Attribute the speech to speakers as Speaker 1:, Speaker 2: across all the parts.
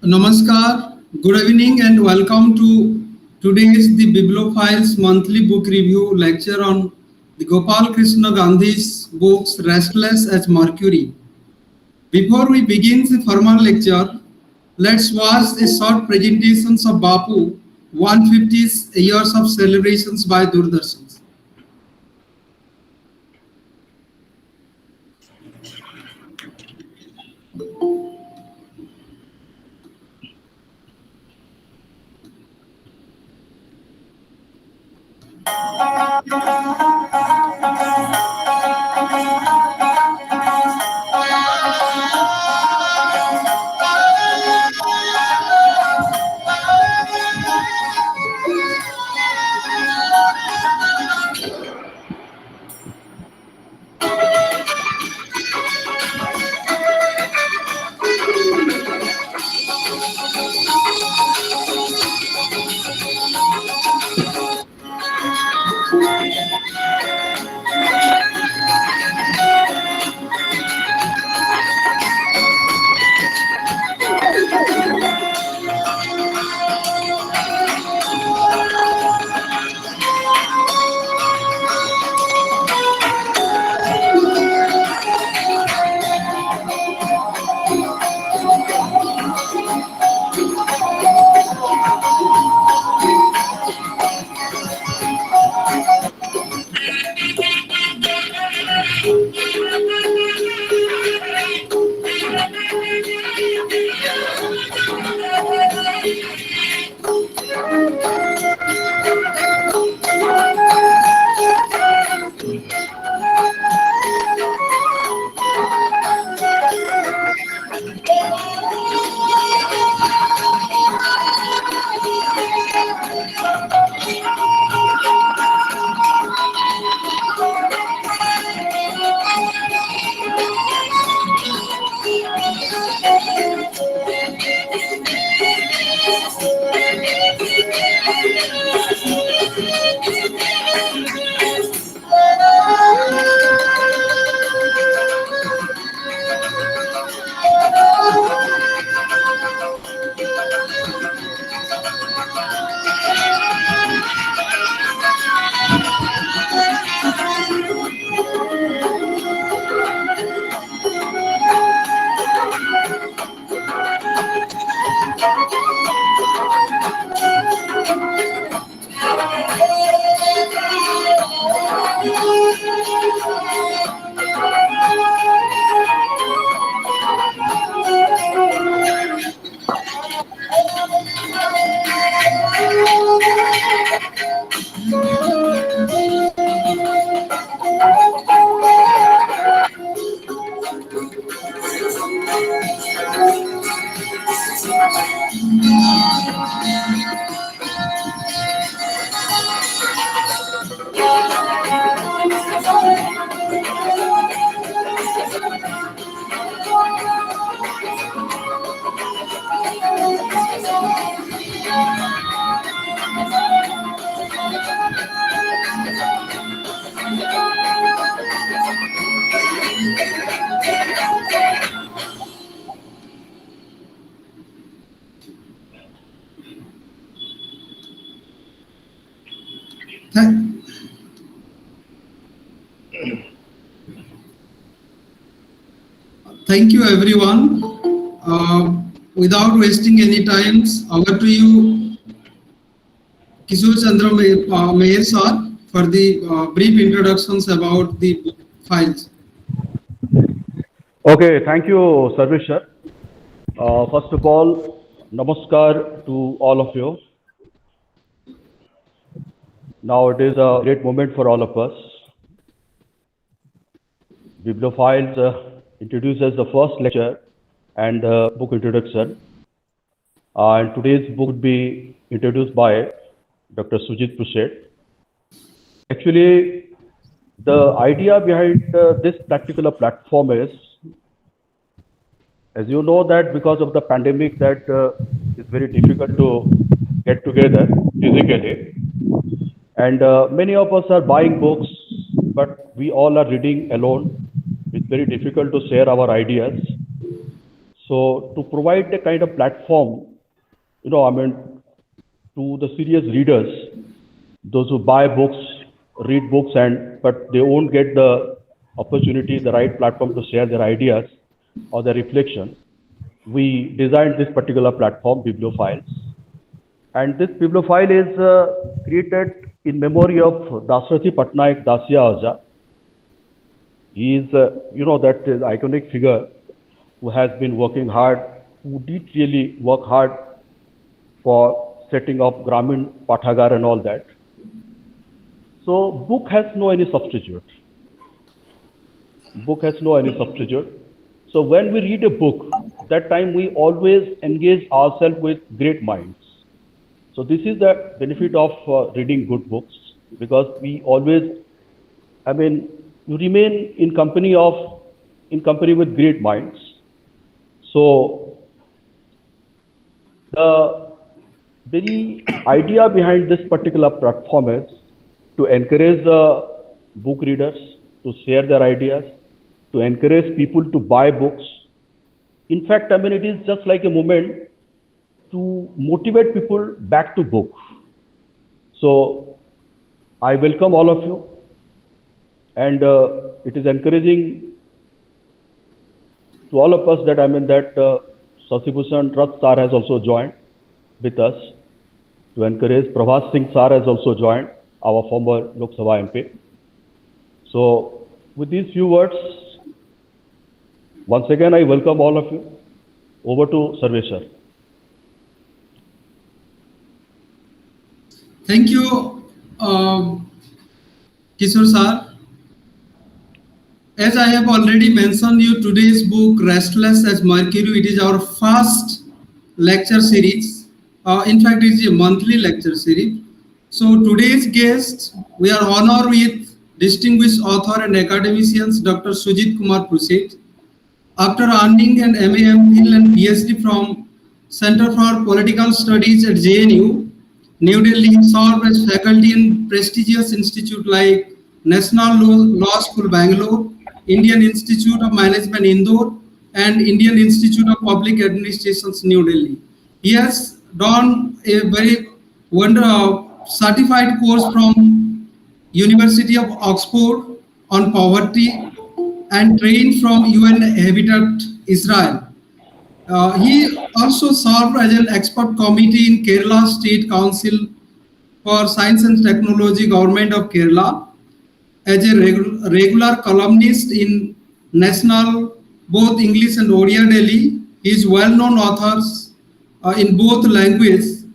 Speaker 1: Namaskar, good evening, and welcome to today's the Bibliophiles monthly book review lecture on the Gopal Krishna Gandhi's books Restless as Mercury. Before we begin the formal lecture, let's watch a short presentations of Bapu 150 years of celebrations by Doordarshan. Thank, thank you, everyone. Without wasting any time, over to you, Kishore Chandra Meher sir, for the brief introductions about the book files.
Speaker 2: Okay, thank you, Sarvesh sir. First of all, namaskar to all of you. Now it is a great moment for all of us. Bibliophiles introduces the first lecture and the book introduction. And today's book would be introduced by Dr. Sujit Pushet. Actually, the idea behind this particular platform as you know that because of the pandemic that it's very difficult to get together physically. And many of us are buying books, but we all are reading alone. It's very difficult to share our ideas. So to provide a kind of platform, to the serious readers, those who buy books, read books, but they won't get the opportunity, the right platform to share their ideas or their reflection, we designed this particular platform, Bibliophiles. And this bibliophile is created in memory of Dasarathi Patnaik Dasya Aja. He is, that iconic figure who has been working hard, who did really work hard for setting up Gramin Pathagar and all that. So book has no any substitute. Book has no any substitute. So when we read a book, that time we always engage ourselves with great minds. So this is the benefit of reading good books, because we always, you remain in company with great minds. So the very idea behind this particular platform is to encourage the book readers to share their ideas, to encourage people to buy books. In fact, it is just like a moment to motivate people back to book. So I welcome all of you, and it is encouraging to all of us that Shashi Bhushan Rath sir has also joined with us to encourage. Prabhat Singh sir has also joined, our former Lok Sabha MP. So with these few words, once again I welcome all of you. Over to Sarvesh sir.
Speaker 1: Thank you, Kishore sir. As I have already mentioned you, today's book, Restless as Mercury, it is our first lecture series. In fact, it is a monthly lecture series. So today's guest, we are honored with distinguished author and academicians, Dr. Sujit Kumar Pruset. After earning an MA, MPhil and PhD from Center for Political Studies at JNU, New Delhi, served as faculty in prestigious institutes like National Law School, Bangalore, Indian Institute of Management, Indore, and Indian Institute of Public Administrations, New Delhi. He has done a very certified course from University of Oxford on poverty and trained from UN Habitat Israel. He also served as an expert committee in Kerala State Council for Science and Technology, Government of Kerala, as a regular columnist in National, both English and Odia Delhi. He is well-known authors in both languages.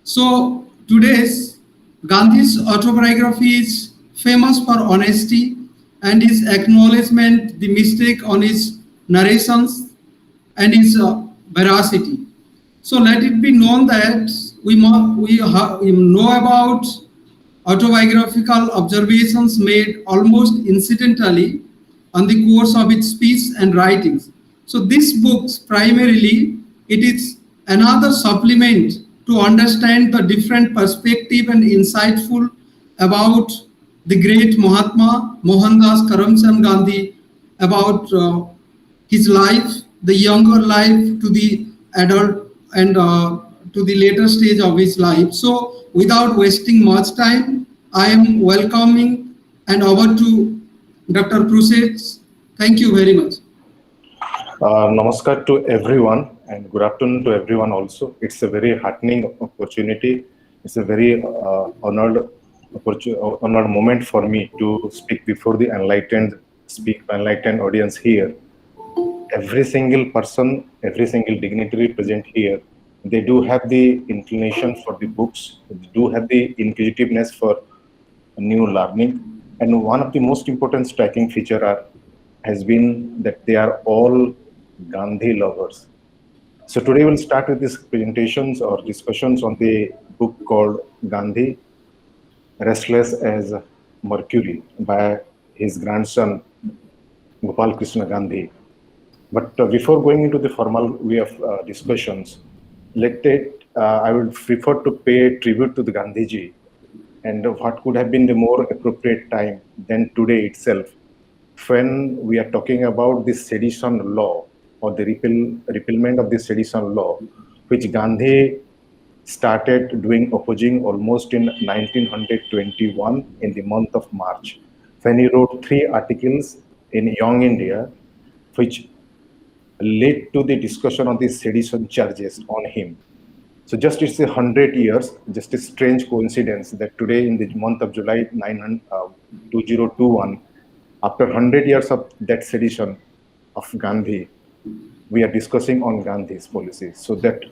Speaker 1: So today's Gandhi's autobiography is famous for honesty and his acknowledgement the mistake on his narrations and his veracity. So let it be known that we know about autobiographical observations made almost incidentally on the course of its speech and writings. So this book primarily, it is another supplement to understand the different perspective and insightful about the great Mahatma Mohandas Karamchand Gandhi, about his life, the younger life to the adult and to the later stage of his life. So without wasting much time, I am welcoming and over to Dr. Pruset. Thank you very much.
Speaker 3: Namaskar to everyone and good afternoon to everyone also. It's a very heartening opportunity. It's a very honored moment for me to speak before the enlightened audience here. Every single person, every single dignitary present here, they do have the inclination for the books, they do have the inquisitiveness for new learning, and one of the most important striking feature has been that they are all Gandhi lovers. So today we'll start with these presentations or discussions on the book called Gandhi, Restless as Mercury by his grandson Gopal Krishna Gandhi. But before going into the formal way of discussions, I would prefer to pay tribute to the Gandhiji, and what could have been the more appropriate time than today itself, when we are talking about this sedition law or the repealment of the sedition law, which Gandhi started doing opposing almost in 1921 in the month of March, when he wrote 3 articles in Young India, which led to the discussion on the sedition charges on him. So just it's 100 years, just a strange coincidence that today in the month of July 2021, after 100 years of that sedition of Gandhi, we are discussing on Gandhi's policies. So that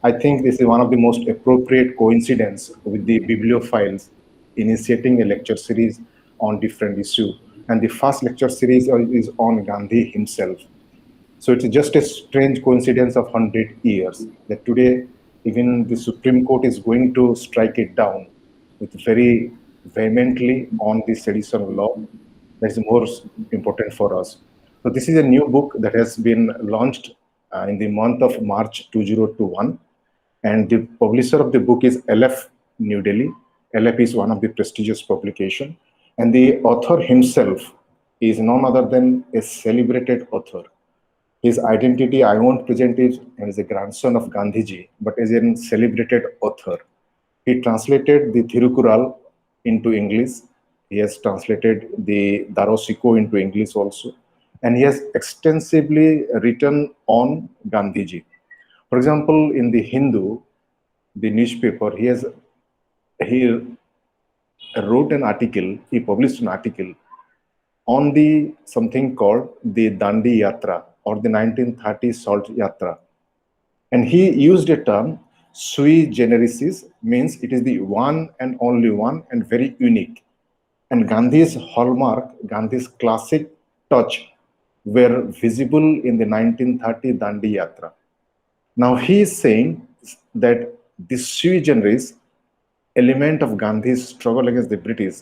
Speaker 3: I think this is one of the most appropriate coincidence with the bibliophiles initiating a lecture series on different issues. And the first lecture series is on Gandhi himself. So it's just a strange coincidence of 100 years that today even the Supreme Court is going to strike it down with very vehemently on the sedition law. That is more important for us. So this is a new book that has been launched in the month of March 2021. And the publisher of the book is LF New Delhi. LF is one of the prestigious publication. And the author himself is none other than a celebrated author. His identity, I won't present it as a grandson of Gandhiji, but as a celebrated author. He translated the Thirukural into English. He has translated the Darosiko into English also. And he has extensively written on Gandhiji. For example, in the Hindu, the newspaper, he wrote an article, he published an article on the something called the Dandi Yatra or the 1930 Salt Yatra. And he used a term, sui generis, means it is the one and only one and very unique. And Gandhi's hallmark, Gandhi's classic touch were visible in the 1930 Dandi Yatra. Now he is saying that this sui generis element of Gandhi's struggle against the British,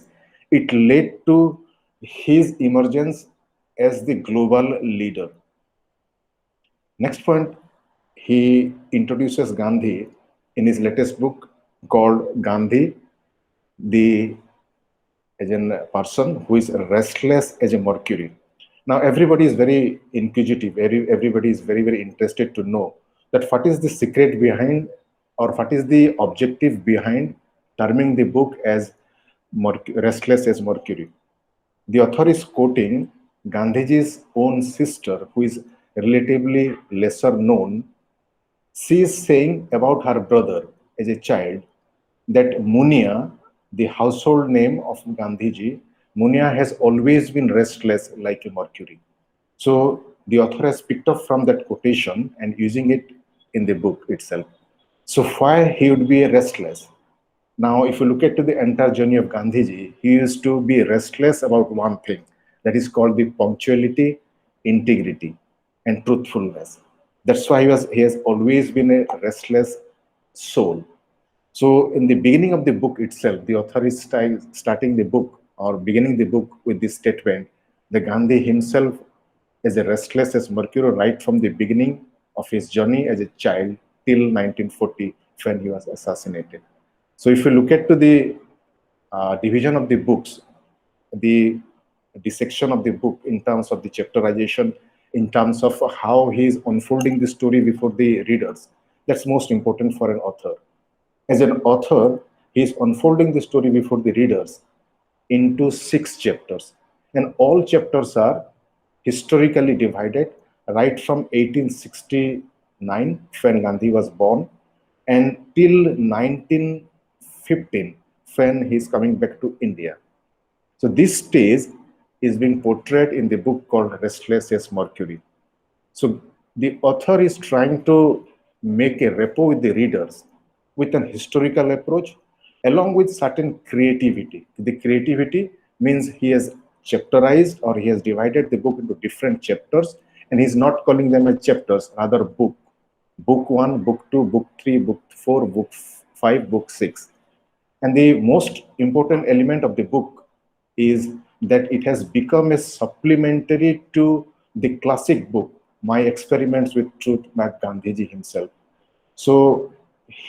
Speaker 3: it led to his emergence as the global leader. Next point, he introduces Gandhi in his latest book called Gandhi, as a person who is restless as a mercury. Now everybody is very inquisitive, everybody is very, very interested to know that what is the secret behind or what is the objective behind terming the book as restless as mercury. The author is quoting Gandhiji's own sister, who is relatively lesser known. She is saying about her brother as a child that Munia, the household name of Gandhiji, Munia has always been restless like a mercury. So the author has picked up from that quotation and using it in the book itself. So why he would be restless? Now, if you look at the entire journey of Gandhiji, he used to be restless about one thing that is called the punctuality, integrity, and truthfulness. That's why he has always been a restless soul. So in the beginning of the book itself, the author is starting the book or beginning the book with this statement that Gandhi himself is a restless as mercury right from the beginning of his journey as a child till 1940 when he was assassinated. So if you look at to the division of the books, the dissection of the book in terms of the chapterization, in terms of how he is unfolding the story before the readers, that's most important for an author. As an author, he is unfolding the story before the readers into 6 chapters. And all chapters are historically divided right from 1869 when Gandhi was born and till 1915 when he is coming back to India. So this stage is being portrayed in the book called Restless as Mercury. So the author is trying to make a rapport with the readers with an historical approach along with certain creativity. The creativity means he has chapterized or he has divided the book into different chapters and he's not calling them as chapters, rather book. Book 1, book 2, book 3, book 4, book 5, book 6. And the most important element of the book is that it has become a supplementary to the classic book, My Experiments with Truth by Gandhiji himself. So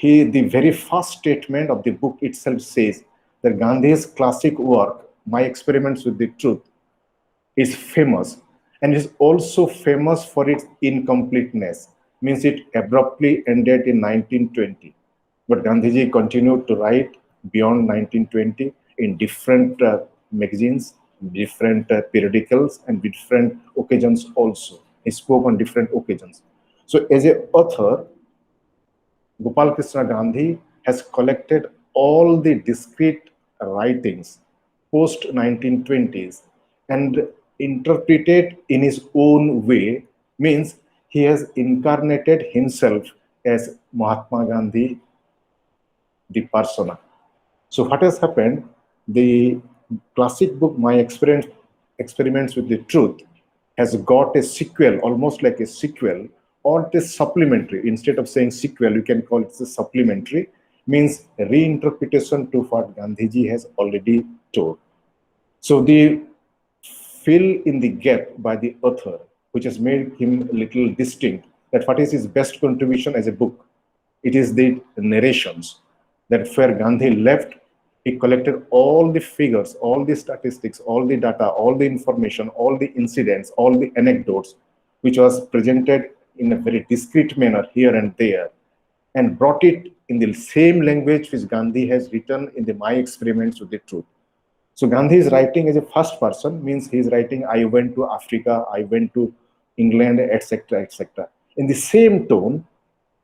Speaker 3: the very first statement of the book itself says that Gandhi's classic work, My Experiments with the Truth, is famous and is also famous for its incompleteness, means it abruptly ended in 1920. But Gandhiji continued to write beyond 1920 in different magazines, different periodicals, and different occasions also. He spoke on different occasions. So as an author, Gopal Krishna Gandhi has collected all the discrete writings post 1920s and interpreted in his own way, means he has incarnated himself as Mahatma Gandhi, the persona. So what has happened? The classic book, My Experiments with the Truth, has got a sequel, almost like a sequel, or it is supplementary. Instead of saying sequel, you can call it a supplementary, means a reinterpretation to what Gandhiji has already told. So the fill in the gap by the author, which has made him a little distinct, that what is his best contribution as a book? It is the narrations, that where Gandhi left, he collected all the figures, all the statistics, all the data, all the information, all the incidents, all the anecdotes, which was presented in a very discreet manner here and there, and brought it in the same language which Gandhi has written in the My Experiments with the Truth. So Gandhi is writing as a first person, means he is writing, I went to Africa, I went to England, etc., etc. In the same tone,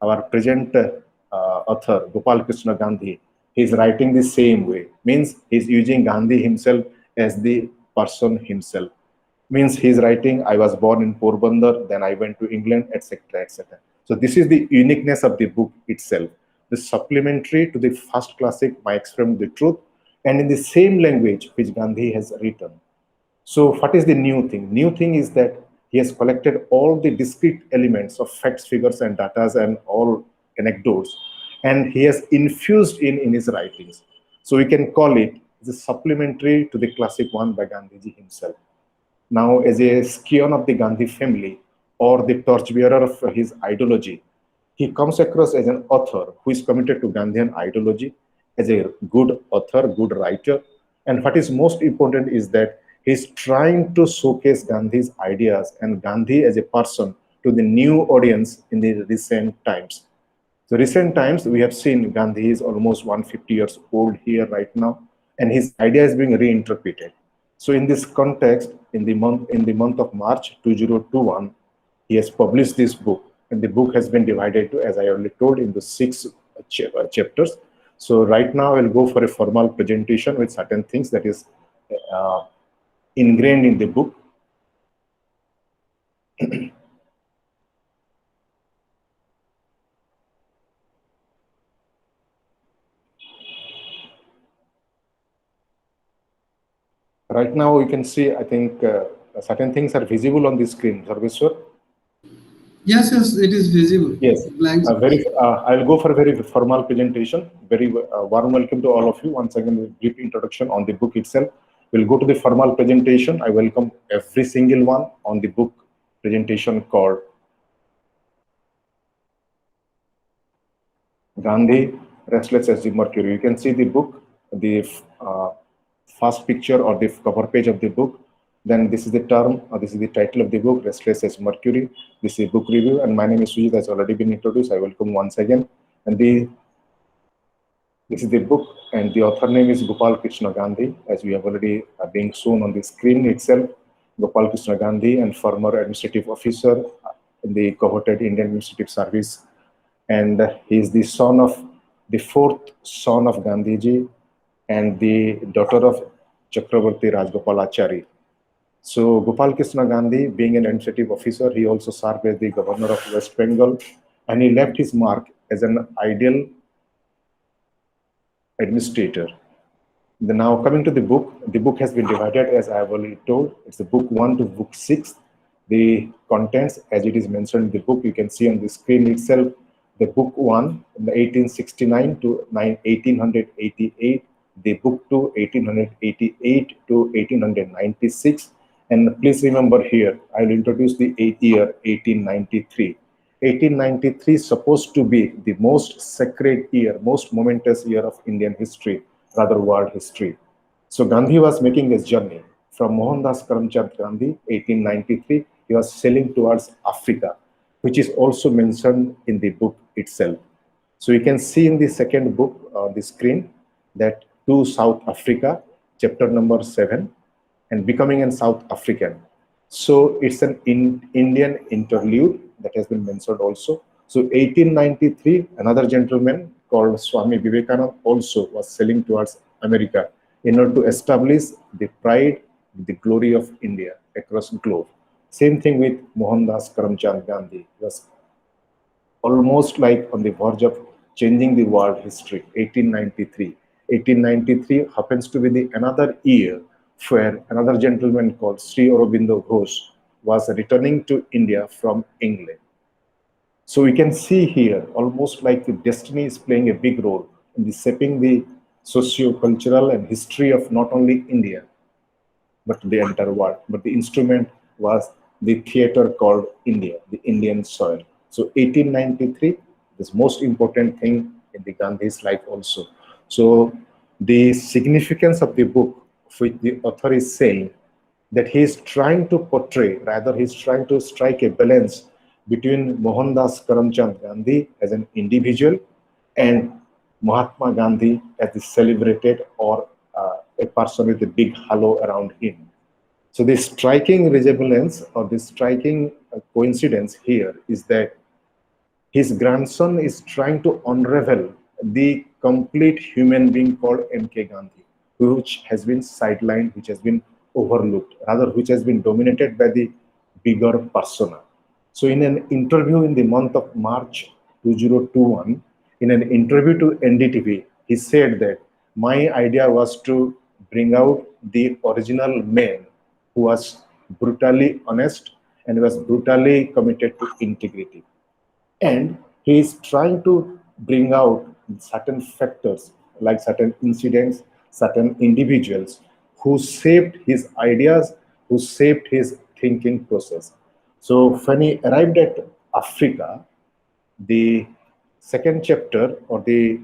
Speaker 3: our present author, Gopal Krishna Gandhi, he is writing the same way, means he is using Gandhi himself as the person himself. Means he is writing, I was born in Porbandar, then I went to England, etc., etc. So this is the uniqueness of the book itself. The supplementary to the first classic, My Experiment with the Truth, and in the same language which Gandhi has written. So what is the new thing? New thing is that he has collected all the discrete elements of facts, figures, and data and all anecdotes, and he has infused in his writings. So we can call it the supplementary to the classic one by Gandhiji himself. Now, as a scion of the Gandhi family or the torchbearer of his ideology, he comes across as an author who is committed to Gandhian ideology, as a good author, good writer. And what is most important is that he's trying to showcase Gandhi's ideas and Gandhi as a person to the new audience in the recent times. So recent times, we have seen Gandhi is almost 150 years old here right now, and his idea is being reinterpreted. So in this context, in the month of March 2021, he has published this book, and the book has been divided to, as I already told, into 6 chapters. So right now, I'll go for a formal presentation with certain things that is ingrained in the book. Right now, you can see, I think, certain things are visible on the screen. Sarveshwar?
Speaker 1: Yes, yes, it is visible.
Speaker 3: Yes.
Speaker 1: Blank.
Speaker 3: I'll go for a very formal presentation. Very warm welcome to all of you. Once again, a brief introduction on the book itself. We'll go to the formal presentation. I welcome every single one on the book presentation called Gandhi, Restless as the Mercury. You can see the book, the first picture or the cover page of the book. Then this is the term, or this is the title of the book, Restless as Mercury. This is book review, and my name is Sujit, has already been introduced. I welcome once again. And this is the book, and the author name is Gopal Krishna Gandhi, as we have already being shown on the screen itself. Gopal Krishna Gandhi, and former administrative officer in the cohorted Indian Administrative Service. And he is the son of the 4th son of Gandhiji and the daughter of Chakravarti Rajgopalachari. So Gopal Krishna Gandhi, being an administrative officer, he also served as the governor of West Bengal, and he left his mark as an ideal administrator. Now coming to the book has been divided, as I have already told. It's the book 1 to book 6. The contents, as it is mentioned in the book, you can see on the screen itself. The book 1, 1869 to 1888. The book 2, 1888 to 1896. And please remember here, I'll introduce the year 1893. 1893 is supposed to be the most sacred year, most momentous year of Indian history, rather world history. So Gandhi was making his journey from Mohandas Karamchand Gandhi, 1893, he was sailing towards Africa, which is also mentioned in the book itself. So you can see in the second book on the screen that to South Africa, chapter number 7, and becoming a South African. So it's an Indian interlude that has been mentioned also. So 1893, another gentleman called Swami Vivekananda also was sailing towards America in order to establish the pride, the glory of India across the globe. Same thing with Mohandas Karamchand Gandhi. He was almost like on the verge of changing the world history. 1893. 1893 happens to be the another year where another gentleman called Sri Aurobindo Ghosh was returning to India from England. So we can see here almost like the destiny is playing a big role in the shaping the socio-cultural and history of not only India, but the entire world. But the instrument was the theater called India, the Indian soil. So 1893, this most important thing in the Gandhi's life also. So the significance of the book, which the author is saying, that he is trying to portray, rather he's trying to strike a balance between Mohandas Karamchand Gandhi as an individual and Mahatma Gandhi as the celebrated or a person with a big halo around him. So the striking resemblance or the striking coincidence here is that his grandson is trying to unravel the complete human being called M.K. Gandhi, which has been sidelined, which has been overlooked, rather which has been dominated by the bigger persona. So in an interview in the month of March 2021, in an interview to NDTV, he said that my idea was to bring out the original man who was brutally honest and was brutally committed to integrity. And he is trying to bring out certain factors like certain incidents, certain individuals who shaped his ideas, who shaped his thinking process. So when he arrived at Africa, the second chapter or the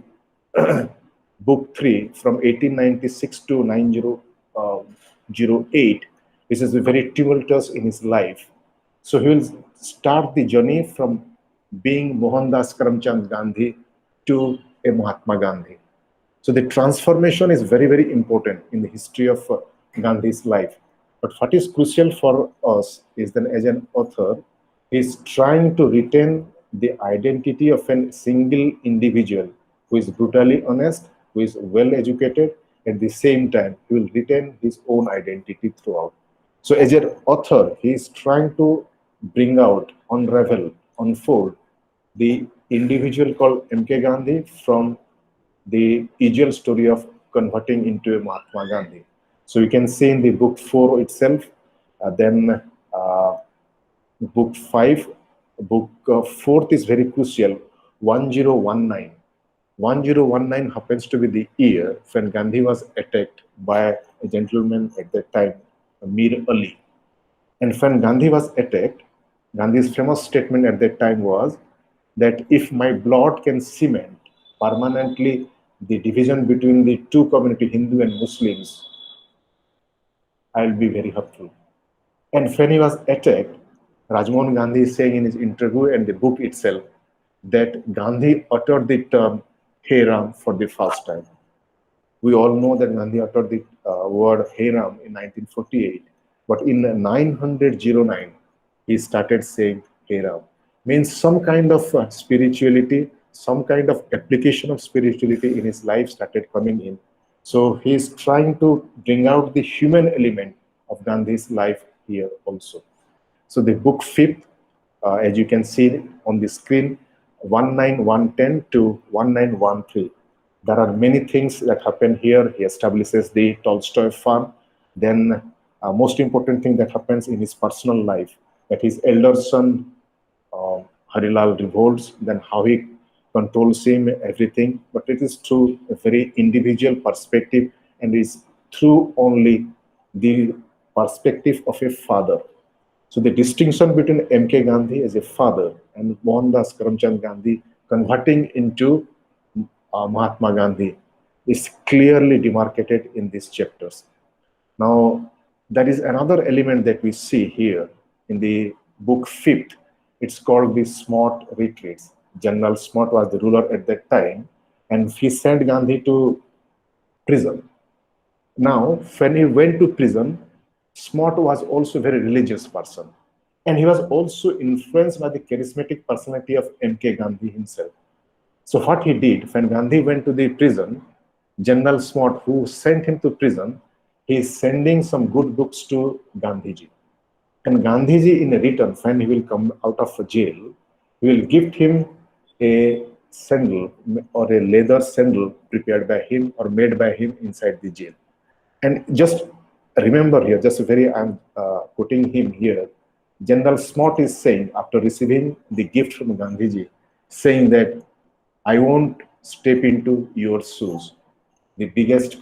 Speaker 3: book 3 from 1896 to 9008, which is very tumultuous in his life. So he will start the journey from being Mohandas Karamchand Gandhi to a Mahatma Gandhi. So the transformation is very, very important in the history of Gandhi's life. But what is crucial for us is that as an author, is trying to retain the identity of a single individual who is brutally honest, who is well educated. At the same time, he will retain his own identity throughout. So as an author, he is trying to bring out, unravel, unfold the individual called M.K. Gandhi from the usual story of converting into a Mahatma Gandhi. So you can see in the book 4 itself, then book 5, book 4th is very crucial, 1019. 1019 happens to be the year when Gandhi was attacked by a gentleman at that time, Mir Ali. And when Gandhi was attacked, Gandhi's famous statement at that time was that if my blood can cement permanently the division between the two communities, Hindu and Muslims, I'll be very hopeful. And when he was attacked, Rajmohan Gandhi is saying in his interview and the book itself that Gandhi uttered the term Hey Ram for the first time. We all know that Gandhi uttered the word Hey Ram in 1948, but in 909, he started saying Hey Ram. Means some kind of spirituality, some kind of application of spirituality in his life started coming in. So he is trying to bring out the human element of Gandhi's life here also. So the book 5th, as you can see on the screen, 19110 to 1913. There are many things that happen here. He establishes the Tolstoy farm. Then most important thing that happens in his personal life, that his elder son, Harilal revolts, then how he controls him, everything. But it is through a very individual perspective and is through only the perspective of a father. So the distinction between M.K. Gandhi as a father and Mohandas Karamchand Gandhi converting into Mahatma Gandhi is clearly demarcated in these chapters. Now, There is another element that we see here in the book fifth. It's called the Smart Retreats. General Smart was the ruler at that time, and he sent Gandhi to prison. Now, when he went to prison, Smart was also a very religious person. And he was also influenced by the charismatic personality of M.K. Gandhi himself. So what he did, when Gandhi went to the prison, General Smart, who sent him to prison, he is sending some good books to Gandhiji. And Gandhiji, in return, when he will come out of jail, he will gift him a sandal or a leather sandal prepared by him or made by him inside the jail. And just remember here, just very, I'm putting him here. General Smart is saying, after receiving the gift from Gandhiji, saying that I won't step into your shoes. The biggest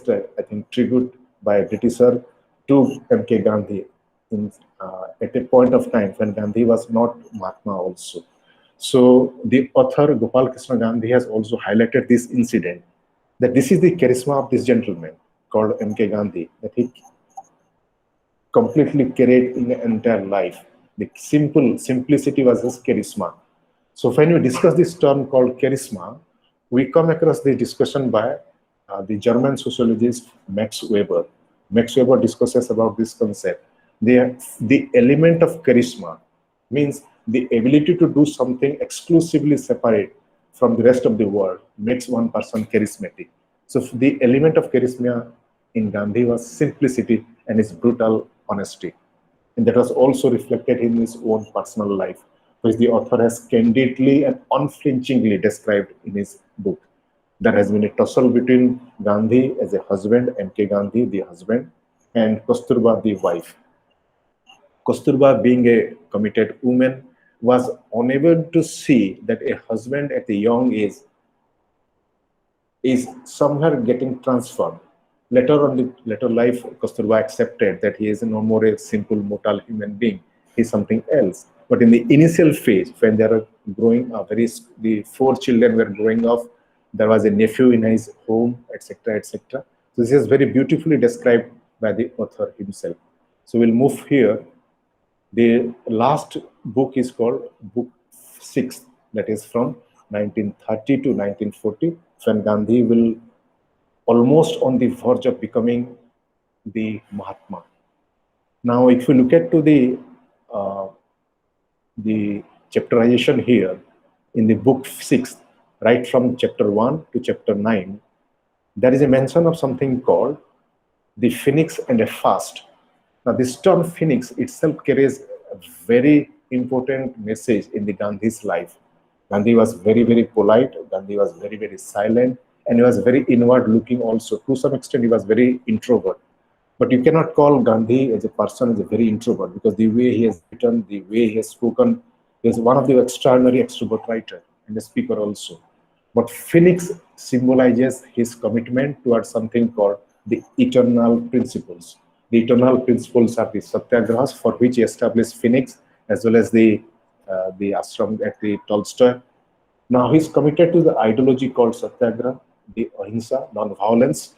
Speaker 3: I think, tribute by a Britisher to M.K. Gandhi at a point of time when Gandhi was not Mahatma also. So the author Gopal Krishna Gandhi has also highlighted this incident, that this is the charisma of this gentleman called M.K. Gandhi, that he completely carried in the entire life. The simplicity was his charisma. So when we discuss this term called charisma, we come across the discussion by the German sociologist Max Weber. Max Weber discusses about this concept. The element of charisma means the ability to do something exclusively separate from the rest of the world makes one person charismatic. So the element of charisma in Gandhi was simplicity and his brutal honesty. And that was also reflected in his own personal life, which the author has candidly and unflinchingly described in his book. There has been a tussle between Gandhi as a husband, M.K. Gandhi, the husband, and Kasturba, the wife. Kasturba, being a committed woman, was unable to see that a husband at a young age is somewhere getting transformed. Later on in later life, Kasturba accepted that he is no more a simple mortal human being. He is something else. But in the initial phase, when they are growing up, the 4 children were growing up, there was a nephew in his home, etc., etc. So this is very beautifully described by the author himself. So we'll move here. The last book is called Book 6, that is from 1930 to 1940, when Gandhi will almost on the verge of becoming the Mahatma. Now, if you look at to the chapterization here in the book 6, right from chapter 1 to chapter 9, there is a mention of something called the phoenix and a fast. Now, this term phoenix itself carries a very important message in the Gandhi's life. Gandhi was very, very polite. Gandhi was very, very silent. And he was very inward looking also. To some extent, he was very introvert. But you cannot call Gandhi as a person as a very introvert, because the way he has written, the way he has spoken, he is one of the extraordinary extrovert writer and a speaker also. But phoenix symbolizes his commitment towards something called the eternal principles. The eternal principles are the satyagrahas, for which he established phoenix, as well as the ashram at the Tolstoy. Now he's committed to the ideology called satyagraha, the ahimsa, non-violence,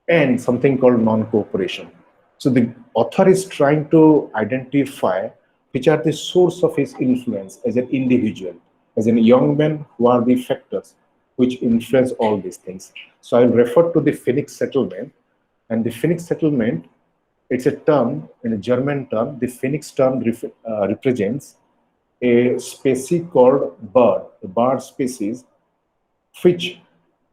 Speaker 3: and something called non-cooperation. So the author is trying to identify which are the source of his influence as an individual, as a young man, who are the factors which influence all these things. So I'll refer to the Phoenix settlement. And the Phoenix settlement, it's a term, in a German term. The Phoenix term represents a species called bird, a bird species, which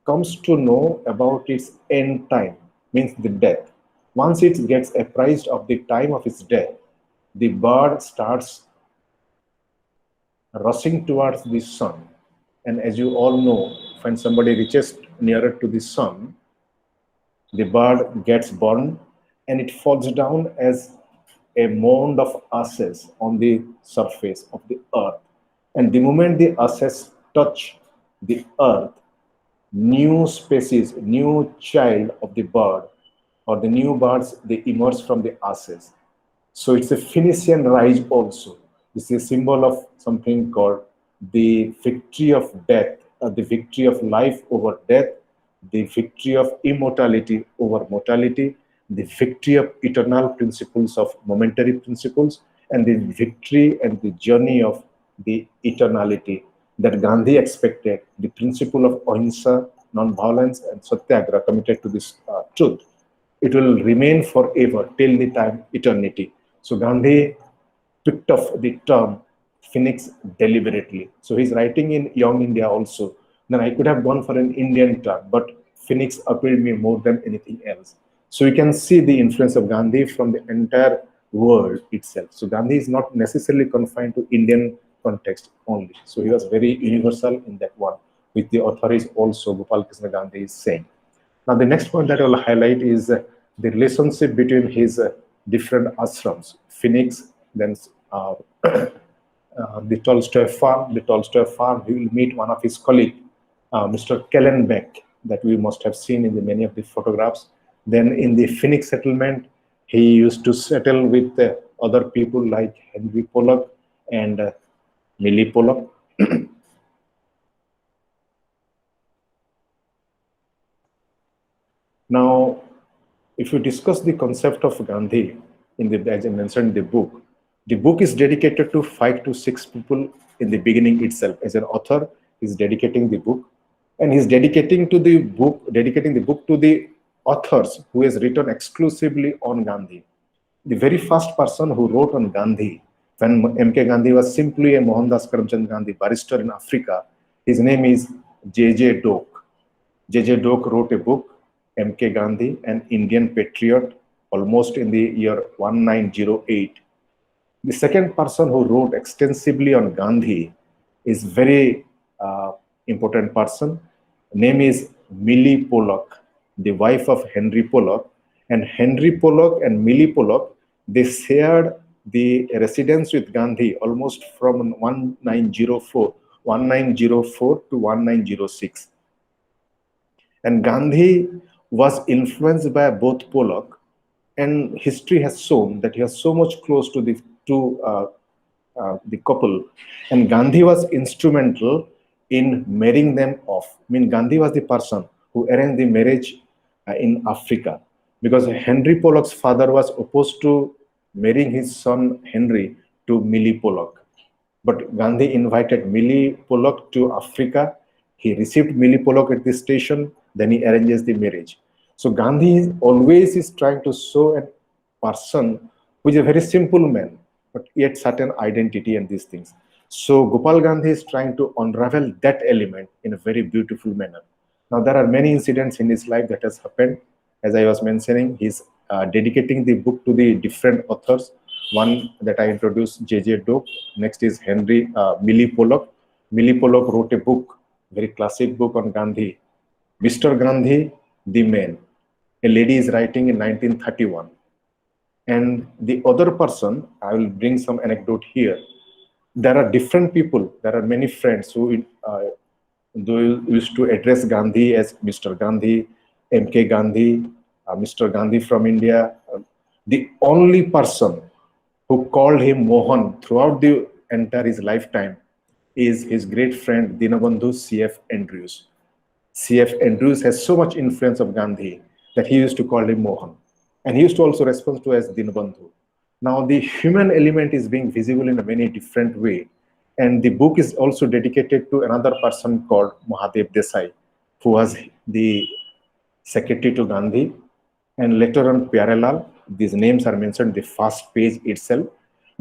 Speaker 3: comes to know about its end time, means the death. Once it gets apprised of the time of its death, the bird starts rushing towards the sun. And as you all know, when somebody reaches nearer to the sun, the bird gets burned and it falls down as a mound of ashes on the surface of the earth. And the moment the ashes touch the earth, new species, new child of the bird, or the new birds, they emerge from the ashes. So it's a Phoenician rise also. It's a symbol of something called the victory of death, the victory of life over death, the victory of immortality over mortality, the victory of eternal principles of momentary principles, and the victory and the journey of the eternality that Gandhi expected, the principle of ahimsa, non-violence, and satyagraha committed to this truth. It will remain forever till the time eternity. So Gandhi picked up the term phoenix deliberately. So he's writing in Young India also. Then I could have gone for an Indian term, but phoenix appealed me more than anything else. So you can see the influence of Gandhi from the entire world itself. So Gandhi is not necessarily confined to Indian context only. So he was very universal in that one, which the author is also Gopal Krishna Gandhi is saying. Now, the next point that I will highlight is the relationship between his different ashrams, Phoenix, then the Tolstoy farm. The Tolstoy farm, he will meet one of his colleagues, Mr. Kellenbeck, that we must have seen in the many of the photographs. Then in the Phoenix settlement, he used to settle with other people like Henry Pollock and Millie Pollock. Now, if you discuss the concept of Gandhi in the, as I mentioned, the book is dedicated to 5 to 6 people in the beginning itself. As an author, he's dedicating the book, and he's dedicating the book to the authors who has written exclusively on Gandhi. The very first person who wrote on Gandhi, when M.K. Gandhi was simply a Mohandas Karamchand Gandhi barrister in Africa, his name is J.J. Doak. J.J. Doak wrote a book, M.K. Gandhi, an Indian patriot, almost in the year 1908. The second person who wrote extensively on Gandhi is very important person. Name is Millie Pollock, the wife of Henry Pollock. And Henry Pollock and Millie Pollock, they shared the residence with Gandhi almost from 1904 to 1906. And Gandhi was influenced by both Pollock, and history has shown that he was so much close to the couple, and Gandhi was instrumental in marrying them off. I mean, Gandhi was the person who arranged the marriage in Africa, because Henry Pollock's father was opposed to marrying his son Henry to Millie Pollock. But Gandhi invited Millie Pollock to Africa. He received Millie Pollock at the station, then he arranges the marriage. So Gandhi always is trying to show a person who is a very simple man, but yet certain identity and these things. So Gopal Gandhi is trying to unravel that element in a very beautiful manner. Now, there are many incidents in his life that has happened. As I was mentioning, he's dedicating the book to the different authors. One that I introduced, J.J. Doak. Next is Millie Pollock. Millie Pollock wrote a book, very classic book on Gandhi, Mr. Gandhi, the Man. A lady is writing in 1931. And the other person, I will bring some anecdote here. There are different people, there are many friends who used to address Gandhi as Mr. Gandhi, M.K. Gandhi, Mr. Gandhi from India. The only person who called him Mohan throughout the entire his lifetime is his great friend Dinabandhu C.F. Andrews. C.F. Andrews has so much influence of Gandhi that he used to call him Mohan. And he used to also respond to as Dinabandhu. Now, the human element is being visible in a many different way. And the book is also dedicated to another person called Mahadev Desai, who was the secretary to Gandhi. And later on, Pyarelal, these names are mentioned in the first page itself.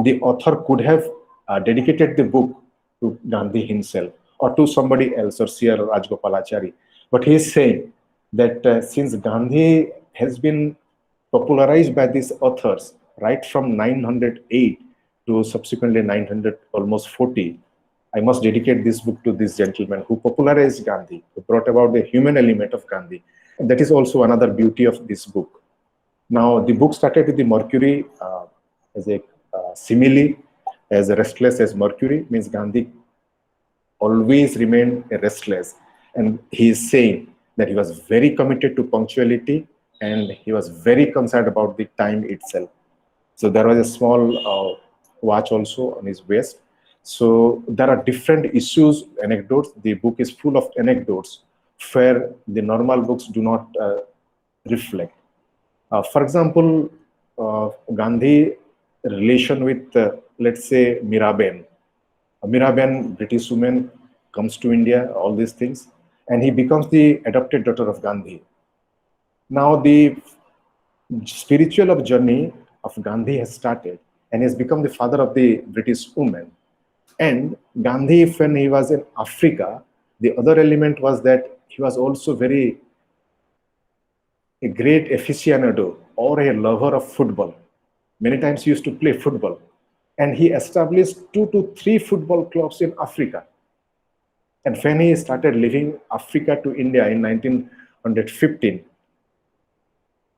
Speaker 3: The author could have dedicated the book to Gandhi himself or to somebody else, or C.R. Rajgopalachari. But he is saying that since Gandhi has been popularized by these authors right from 908 to subsequently 900, almost 40, I must dedicate this book to this gentleman who popularized Gandhi, who brought about the human element of Gandhi. And that is also another beauty of this book. Now, the book started with the Mercury as a simile, as restless as Mercury, means Gandhi always remained restless. And he is saying that he was very committed to punctuality and he was very concerned about the time itself. So there was a small watch also on his waist. So there are different issues, anecdotes. The book is full of anecdotes where the normal books do not reflect. For example, Gandhi relation with, let's say, Miraben. Miraben, British woman, comes to India, all these things, and he becomes the adopted daughter of Gandhi. Now the spiritual of journey of Gandhi has started, and he has become the father of the British woman. And Gandhi, when he was in Africa, the other element was that he was also very a great aficionado or a lover of football. Many times he used to play football, and he established 2 to 3 football clubs in Africa. And when he started leaving Africa to India in 1915,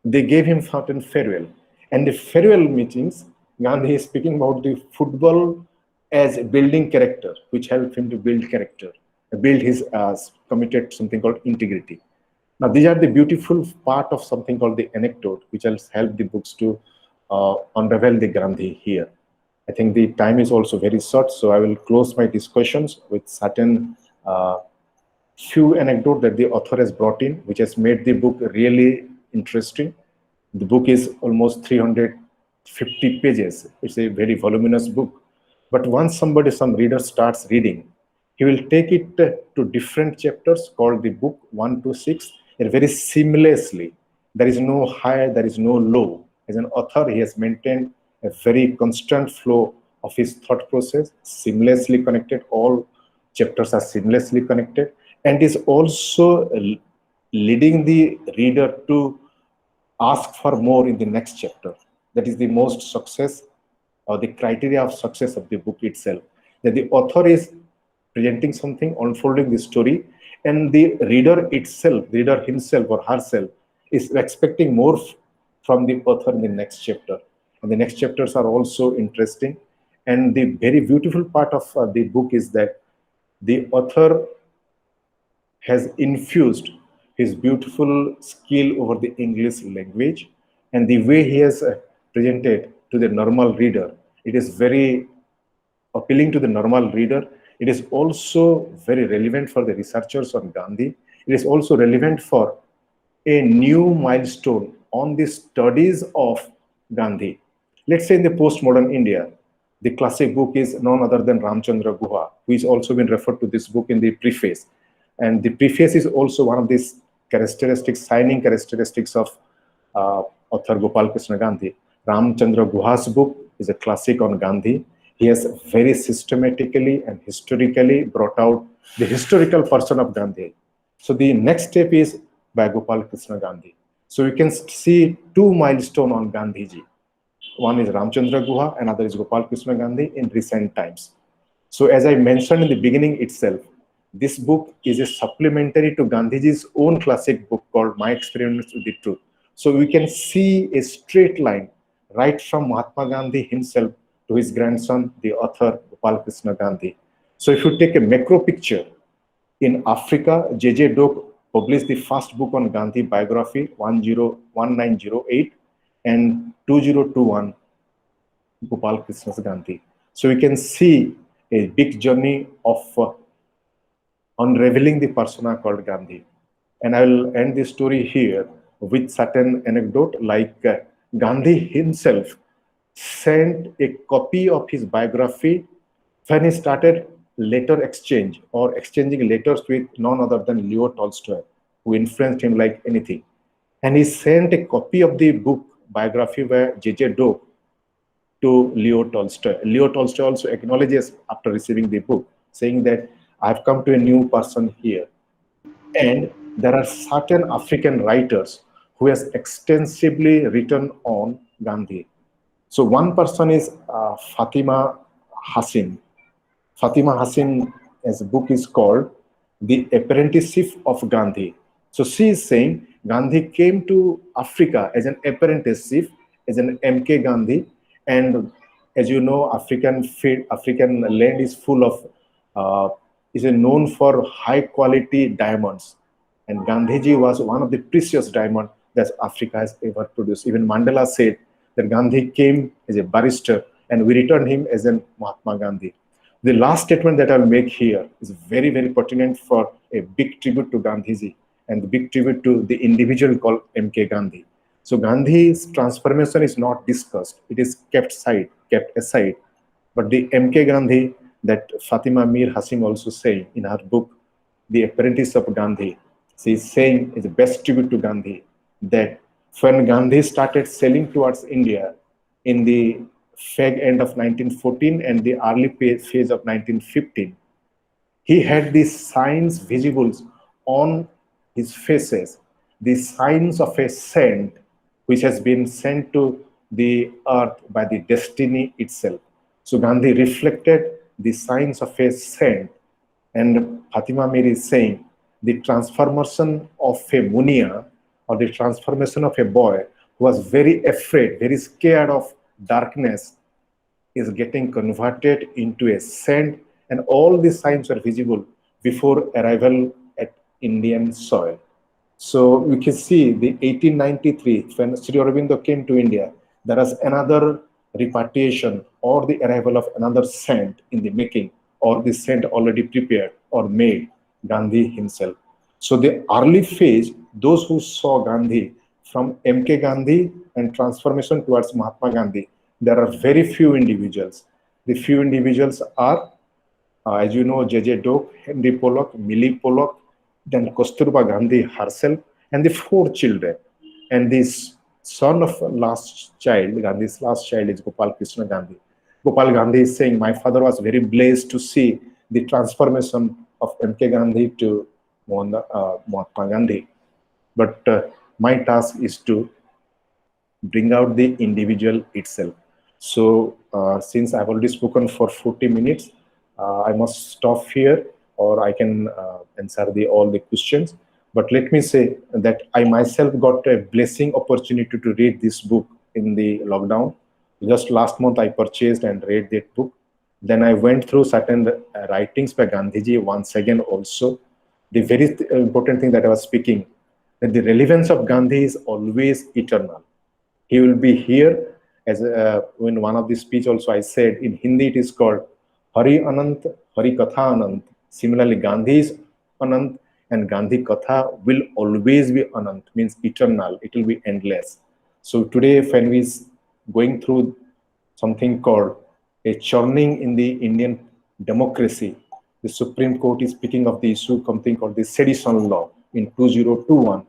Speaker 3: they gave him certain farewell. And the farewell meetings, Gandhi is speaking about the football as a building character, which helped him to build character, build his committed something called integrity. Now, these are the beautiful part of something called the anecdote, which has helped the books to unravel the Gandhi here. I think the time is also very short, so I will close my discussions with certain few anecdotes that the author has brought in, which has made the book really interesting. The book is almost 350 pages. It's a very voluminous book. But once some reader starts reading, he will take it to different chapters called the book 1 to 6, and very seamlessly. There is no high, there is no low. As an author, he has maintained a very constant flow of his thought process, seamlessly connected. All chapters are seamlessly connected, and is also leading the reader to ask for more in the next chapter. That is the most success or the criteria of success of the book itself. That the author is presenting something, unfolding the story, and the reader itself, the reader himself or herself, is expecting more from the author in the next chapter. And the next chapters are also interesting. And the very beautiful part of the book is that the author has infused his beautiful skill over the English language, and the way he has presented to the normal reader, it is very appealing to the normal reader. It is also very relevant for the researchers on Gandhi. It is also relevant for a new milestone on the studies of Gandhi. Let's say in the postmodern India, the classic book is none other than Ramchandra Guha, who is also been referred to this book in the preface. And the preface is also one of these characteristics, signing characteristics of author Gopal Krishna Gandhi. Ramchandra Guha's book is a classic on Gandhi. He has very systematically and historically brought out the historical person of Gandhi. So the next step is by Gopal Krishna Gandhi. So you can see 2 milestones on Gandhiji. One is Ramchandra Guha, another is Gopal Krishna Gandhi in recent times. So as I mentioned in the beginning itself, this book is a supplementary to Gandhiji's own classic book called My Experiments with the Truth. So we can see a straight line right from Mahatma Gandhi himself to his grandson, the author Gopal Krishna Gandhi. So if you take a macro picture, in Africa, J.J. Doak published the first book on Gandhi biography, 1908, and 2021, Gopal Krishna Gandhi. So we can see a big journey of unraveling the persona called Gandhi. And I will end the story here with certain anecdote, like Gandhi himself sent a copy of his biography when he started letter exchange or exchanging letters with none other than Leo Tolstoy, who influenced him like anything. And he sent a copy of the book biography by J.J. Doak to Leo Tolstoy. Leo Tolstoy also acknowledges after receiving the book, saying that I've come to a new person here. And there are certain African writers who has extensively written on Gandhi. So one person is Fatima Hassin. Fatima Hassin, his book is called The Apprenticeship of Gandhi. So she is saying Gandhi came to Africa as an apprenticeship, as an MK Gandhi, and as you know, African land is full of is known for high quality diamonds, and Gandhiji was one of the precious diamonds that Africa has ever produced. Even Mandela said that Gandhi came as a barrister, and we returned him as a Mahatma Gandhi. The last statement that I'll make here is very, very pertinent for a big tribute to Gandhiji and the big tribute to the individual called MK Gandhi. So Gandhi's transformation is not discussed. It is kept aside. But the MK Gandhi that Fatima Mir Hasim also saying in her book, The Apprentice of Gandhi, she is saying is the best tribute to Gandhi that when Gandhi started sailing towards India in the fag end of 1914 and the early phase of 1915, he had these signs visible on his faces, the signs of a saint which has been sent to the earth by the destiny itself. So Gandhi reflected the signs of a saint, and Fatima Mir is saying the transformation of a munia or the transformation of a boy who was very afraid, very scared of darkness is getting converted into a saint, and all these signs were visible before arrival at Indian soil. So you can see the 1893, when Sri Aurobindo came to India, there was another repatriation or the arrival of another saint in the making, or the saint already prepared or made, Gandhi himself. So the early phase, those who saw Gandhi from MK Gandhi and transformation towards Mahatma Gandhi, there are very few individuals. The few individuals are, as you know, J.J. Doak, Henry Pollock, Millie Pollock, then Kasturba Gandhi herself, and the four children. And this son of last child, Gandhi's last child is Gopal Krishna Gandhi. Gopal Gandhi is saying, my father was very blessed to see the transformation of MK Gandhi to Mahatma Gandhi. But my task is to bring out the individual itself. So since I've already spoken for 40 minutes, I must stop here, or I can answer all the questions. But let me say that I myself got a blessing opportunity to read this book in the lockdown. Just last month I purchased and read that book. Then I went through certain writings by Gandhiji once again also. The very important thing that I was speaking, that the relevance of Gandhi is always eternal. He will be here, as in one of the speech also I said, in Hindi it is called Hari Anant, Hari Katha Anant. Similarly, Gandhi is Anant, and Gandhi Katha will always be Anant, means eternal, it will be endless. So today, when we going through something called a churning in the Indian democracy, the Supreme Court is speaking of the issue, something called the sedition law in 2021.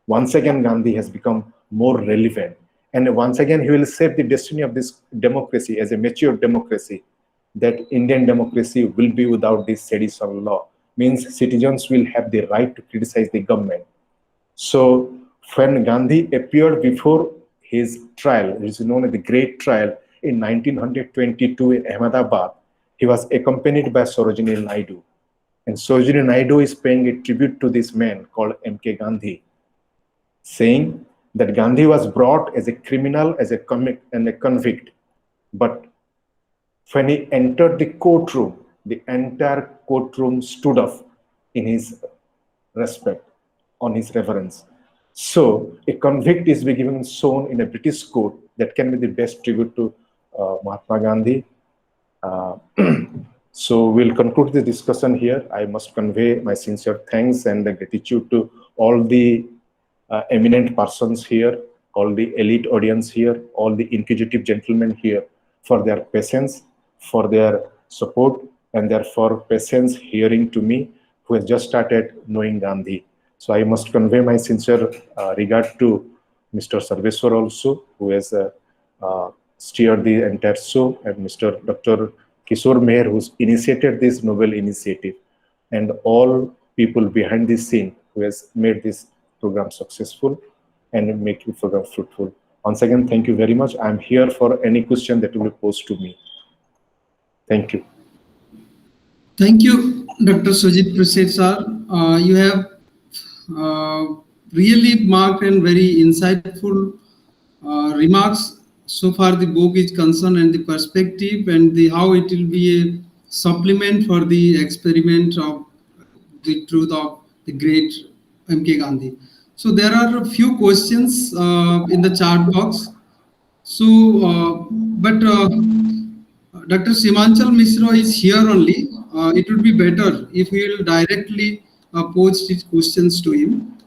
Speaker 3: Once again, Gandhi has become more relevant. And once again, he will save the destiny of this democracy as a mature democracy, that Indian democracy will be without this sedition law. Means citizens will have the right to criticize the government. So when Gandhi appeared before his trial, which is known as the Great Trial in 1922 in Ahmedabad, he was accompanied by Sarojini Naidu. And Sarojini Naidu is paying a tribute to this man called MK Gandhi, saying that Gandhi was brought as a criminal, as a convict. But when he entered the courtroom, the entire courtroom stood up in his respect, on his reverence. So a convict is being shown in a British court. That can be the best tribute to Mahatma Gandhi. So we'll conclude the discussion here. I must convey my sincere thanks and gratitude to all the eminent persons here, all the elite audience here, all the inquisitive gentlemen here, for their patience, for their support, and therefore patience hearing to me, who has just started knowing Gandhi. So I must convey my sincere regard to Mr. Sarveswar also, who has steered the entire show, and Mr. Dr. Kishore Meher, who's initiated this noble initiative, and all people behind the scene who has made this program successful and make the program fruitful. Once again, thank you very much. I'm here for any question that will be posed to me. Thank you.
Speaker 1: Thank you, Dr. Sujit Prasad sir. You have really marked and very insightful remarks so far the book is concerned, and the perspective and the how it will be a supplement for the experiment of the truth of the great MK Gandhi. So there are a few questions in the chat box. So, Dr. Simanchal Misra is here only. It would be better if we will directly pose these questions to him.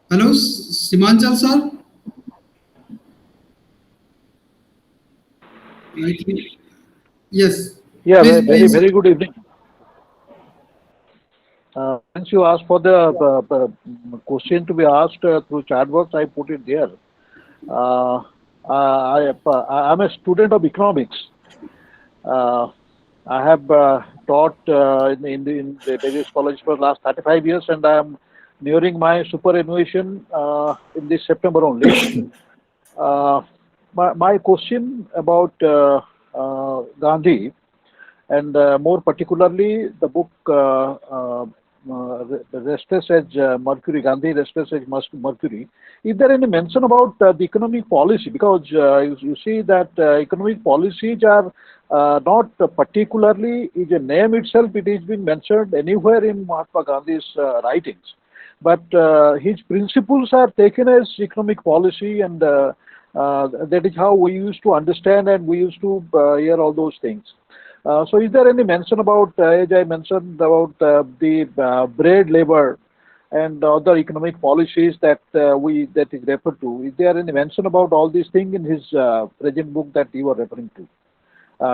Speaker 1: Hello, Simanchal sir. I think, yes.
Speaker 4: Yeah,
Speaker 1: Please,
Speaker 4: very,
Speaker 1: please.
Speaker 4: very good evening. Since you asked for the question to be asked through chat box, I put it there. I'm a student of economics. I have taught in the various colleges for the last 35 years, and I am nearing my superannuation in this September only. My question about Gandhi, and more particularly the book Restless as Mercury, Gandhi, Restless as Mercury. Is there any mention about the economic policy? Because you see that economic policies are not particularly is a name itself. It is being mentioned anywhere in Mahatma Gandhi's writings, but his principles are taken as economic policy, and that is how we used to understand and we used to hear all those things. So is there any mention about, as I mentioned, about the braid labor and other economic policies that that is referred to? Is there any mention about all these things in his present book that you are referring to?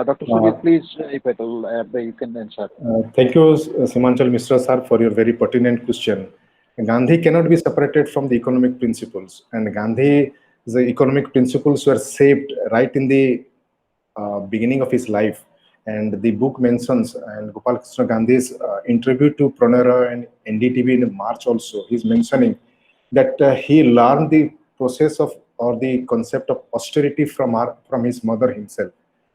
Speaker 4: Dr. Sujit, please, if at all, you can answer.
Speaker 3: Thank you, Simanchal Mishra sir, for your very pertinent question. Gandhi cannot be separated from the economic principles, and Gandhi's economic principles were shaped right in the beginning of his life. And the book mentions, and Gopal Krishna Gandhi's interview to Pranara and NDTV in March also, he's mentioning that he learned the process of or the concept of austerity from his mother himself.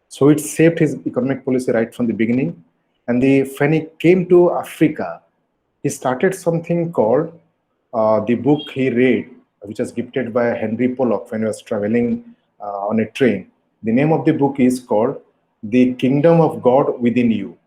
Speaker 3: So it shaped his economic policy right from the beginning. And when he came to Africa, he started something called the book he read, which was gifted by Henry Pollock when he was traveling on a train. The name of the book is called The Kingdom of God Within You.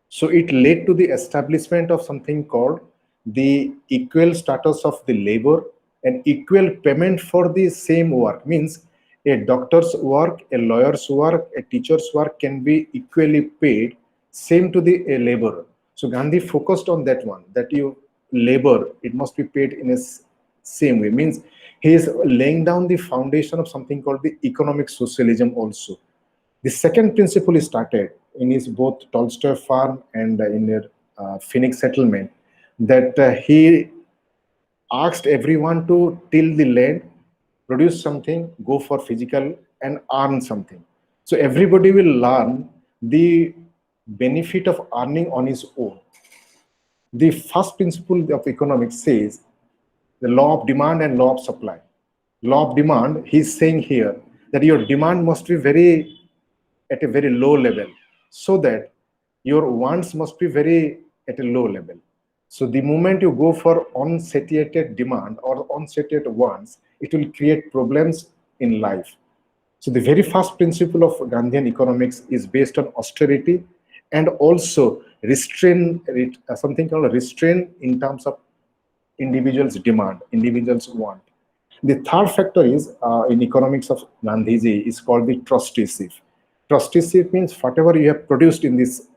Speaker 3: So it led to the establishment of something called the equal status of the labor and equal payment for the same work. Means a doctor's work, a lawyer's work, a teacher's work can be equally paid, same to the laborer. So Gandhi focused on that one, that you labor, it must be paid in a same way. Means he is laying down the foundation of something called the economic socialism also. The second principle he started in his both Tolstoy farm and in Phoenix settlement, that he asked everyone to till the land, produce something, go for physical and earn something. So everybody will learn the benefit of earning on his own. The first principle of economics says the law of demand and law of supply. Law of demand, he's saying here that your demand must be at a very low level, so that your wants must be at a low level. So the moment you go for unsatiated demand or unsatiated wants, it will create problems in life. So the very first principle of Gandhian economics is based on austerity and also something called restraint in terms of individuals' demand, individuals' want. The third factor is in economics of Gandhiji is called the trusteeship. Trusteeship means whatever you have produced in this,